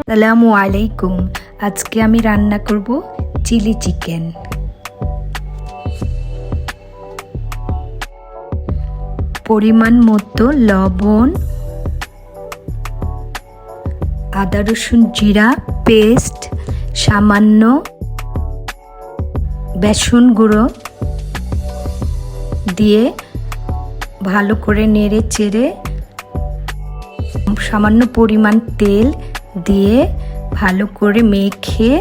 আসসালামু আলাইকুম। আজকে আমি রান্না করব চিলি চিকেন। পরিমাণ মতো লবণ, আদা রসুন জিরা পেস্ট, সামান্য বেসন গুঁড়ো দিয়ে ভালো করে নেড়ে চেড়ে সামান্য পরিমাণ তেল দিয়ে ভালো করে মেখে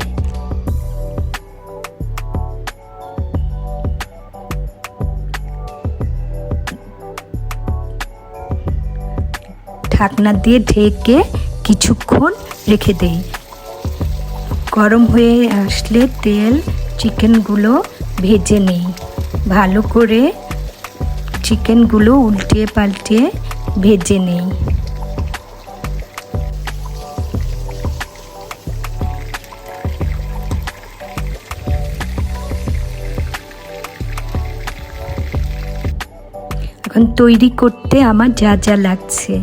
ঢাকনা দিয়ে ঢেকে কিছুক্ষণ রেখে দেই। গরম হয়ে আসলে তেল চিকেনগুলো ভেজে নেই। ভালো করে চিকেনগুলো উল্টিয়ে পাল্টিয়ে ভেজে নেই। এখন তৈরি করতে আমার যা যা লাগছে: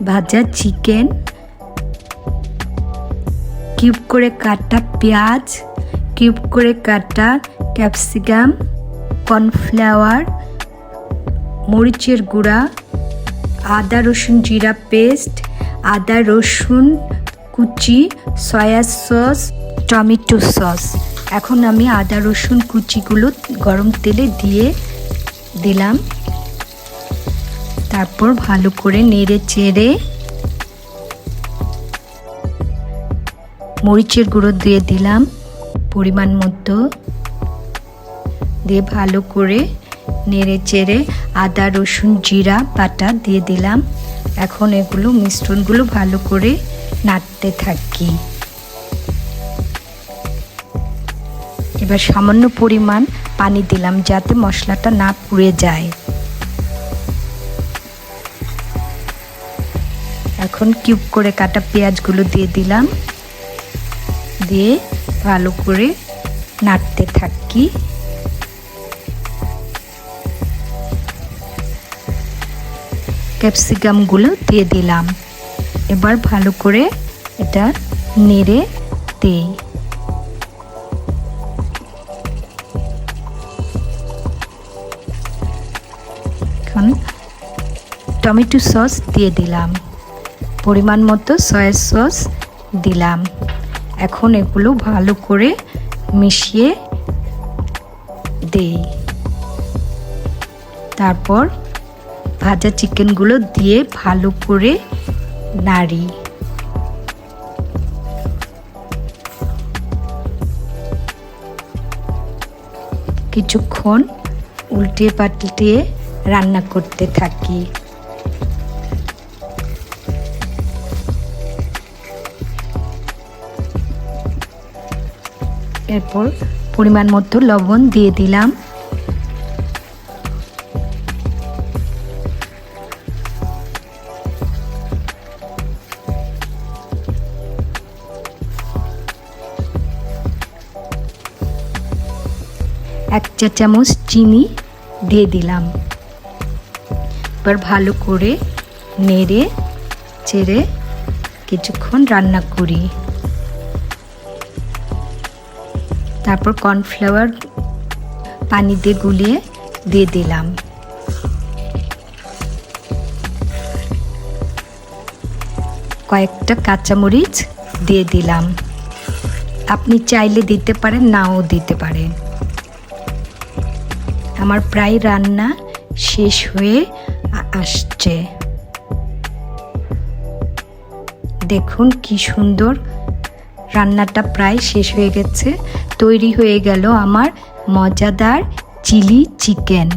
ভাজা চিকেন, কিউব করে কাটা পেঁয়াজ, কিউব করে কাটা ক্যাপসিকাম, কর্নফ্লাওয়ার, মরিচের গুঁড়া, আদা রসুন জিরা পেস্ট, আদা রসুন কুচি, সয়া সস, টমেটো সস। এখন আমি আদা রসুন কুচিগুলো গরম তেলে দিয়ে দিলাম। তারপর ভালো করে নেড়ে চেড়ে মরিচের গুঁড়ো দিয়ে দিলাম পরিমাণ মতো, দিয়ে ভালো করে নেড়ে চেড়ে আদা রসুন জিরা বাটা দিয়ে দিলাম। এখন এগুলো মিশ্রণগুলো ভালো করে নাড়তে থাকি। এবার সামান্য পরিমাণ পানি দিলাম যাতে মশলাটা না পুড়ে যায়। এখন কিউব করে কাটা পেঁয়াজগুলো দিয়ে দিলাম, দিয়ে ভালো করে নাড়তে থাকি। ক্যাপসিকামগুলো দিয়ে দিলাম। এবার ভালো করে এটা নেড়ে দেই। এখন টমেটো সস দিয়ে দিলাম, পরিমাণ মতো সয়া সস দিলাম। এখন এগুলো ভালো করে মিশিয়ে দেই। তারপর ভাজা চিকেনগুলো দিয়ে ভালো করে নাড়ি। কিছুক্ষণ উল্টিয়ে পাল্টিয়ে রান্না করতে থাকি। এরপর পরিমাণ মতো লবণ দিয়ে দিলাম। এক চা চামচ চিনি দিয়ে দিলাম। এবার ভালো করে নেড়ে চেড়ে কিছুক্ষণ রান্না করি। তারপর কর্নফ্লাওয়ার পানি দিয়ে গুলিয়ে দিয়ে দিলাম। কয়েকটা কাঁচামরিচ দিয়ে দিলাম। আপনি চাইলে দিতে পারেন, নাও দিতে পারেন। আমার প্রায় রান্না শেষ হয়ে আসছে। দেখুন কি সুন্দর রান্নাটা প্রায় শেষ হয়ে গেছে। তৈরি হয়ে গেল আমার মজাদার চিলি চিকেন।